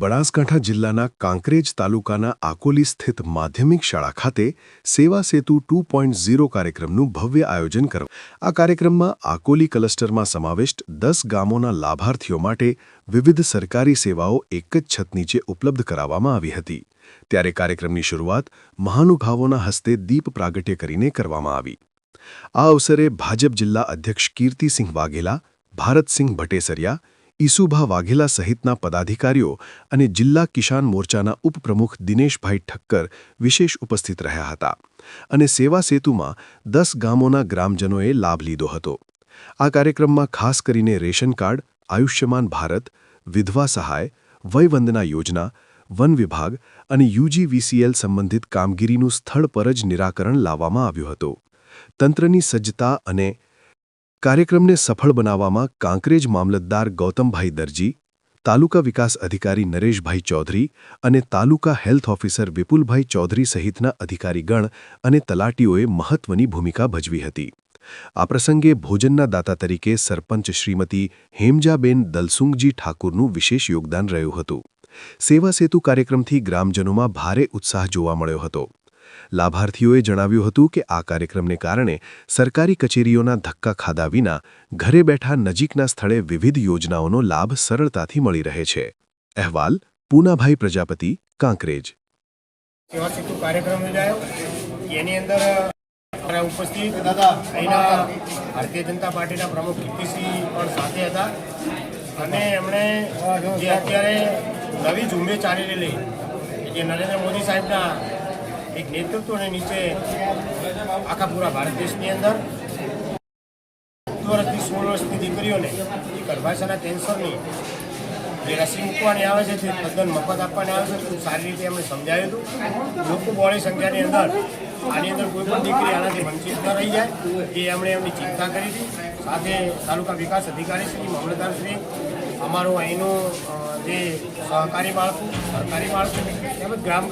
બનાસકાંઠા જિલ્લાના કાંકરેજ તાલુકાના આકોલી સ્થિત માધ્યમિક શાળા ખાતે સેવા સેતુ 2.0 કાર્યક્રમનું ભવ્ય આયોજન કરવામાં આ કાર્યક્રમમાં આકોલી ક્લસ્ટરમાં સમાવિષ્ટ 10 ગામોના લાભાર્થીઓ માટે વિવિધ સરકારી સેવાઓ એક જ છત નીચે ઉપલબ્ધ કરાવવામાં આવી હતી। ત્યારે કાર્યક્રમની શરૂઆત મહાનુભાવોના હસ્તે દીપ પ્રાગટ્ય કરીને કરવામાં આવી। આ અવસરે ભાજપ જિલ્લા અધ્યક્ષ કીર્તિસિંહ વાઘેલા, ભારતસિંહ ભટ્ટેસરિયા, ઈસુભા વાઘેલા સહિતના પદાધિકારીઓ અને જિલ્લા કિસાન મોરચાના ઉપપ્રમુખ દિનેશભાઈ ઠક્કર વિશેષ ઉપસ્થિત રહ્યા હતા અને સેવા સેતુમાં 10 ગામોના ગ્રામજનોએ લાભ લીધો હતો। આ કાર્યક્રમમાં ખાસ કરીને રેશન કાર્ડ, આયુષ્યમાન ભારત, વિધવા સહાય, વયવંદના યોજના, વન વિભાગ અને UGVCL સંબંધિત કામગીરીનું સ્થળ પર જ નિરાકરણ લાવવામાં આવ્યું હતું। તંત્રની સજ્જતા અને કાર્યક્રમને સફળ બનાવવામાં કાંકરેજ મામલતદાર ગૌતમભાઈ દરજી, તાલુકા વિકાસ અધિકારી નરેશભાઈ ચૌધરી અને તાલુકા હેલ્થ ઓફિસર વિપુલભાઈ ચૌધરી સહિતના અધિકારીગણ અને તલાટીઓએ મહત્વની ભૂમિકા ભજવી હતી। આ પ્રસંગે ભોજનના દાતા તરીકે સરપંચ શ્રીમતી હેમજાબેન દલસુંગજી ઠાકુરનું વિશેષ યોગદાન રહ્યું હતું। સેવા સેતુ કાર્યક્રમથી ગ્રામજનોમાં ભારે ઉત્સાહ જોવા મળ્યો હતો। લાભાર્થીઓએ જણાવ્યું હતું કે આ કાર્યક્રમને કારણે સરકારી કચેરીઓના ધક્કા ખાધા વિના ઘરે બેઠા નજીકના સ્થળે વિવિધ યોજનાઓનો લાભ સરળતાથી મળી રહે છે। અહેવાલ પૂનાભાઈ પ્રજાપતિ, કાંકરેજ। સેવા સેતુ કાર્યક્રમ યોજાયો એની અંદર ઉપસ્થિત અહીંના ભારતીય જનતા પાર્ટીના પ્રમુખ કીર્તિસિંહ પણ સાથે હતા અને એમણે જે અત્યારે નવી ઝુંબેશ ચાલી રહેલી જે નરેન્દ્ર મોદી સાહેબના એક નેતૃત્વને નીચે આખા પૂરા ભારત દેશની અંદર 15 વર્ષથી 16 વર્ષની દીકરીઓને ગર્ભાશયના કેન્સરની જે રસી મૂકવાની આવે છે તે તદ્દન મફત આપવાની આવે છે। ખૂબ સારી રીતે એમણે સમજાવ્યું હતું। લોકો બહોળી સંખ્યાની અંદર આની અંદર કોઈ પણ દીકરી આનાથી વંચિત ન રહી જાય એ એમણે એમની ચિંતા કરી હતી। સાથે તાલુકા વિકાસ અધિકારી શ્રી, મામલતદાર શ્રી, અમારું અહીંનું જે સહકારી માળખું, સરકારી માળખું તેમજ ગ્રામ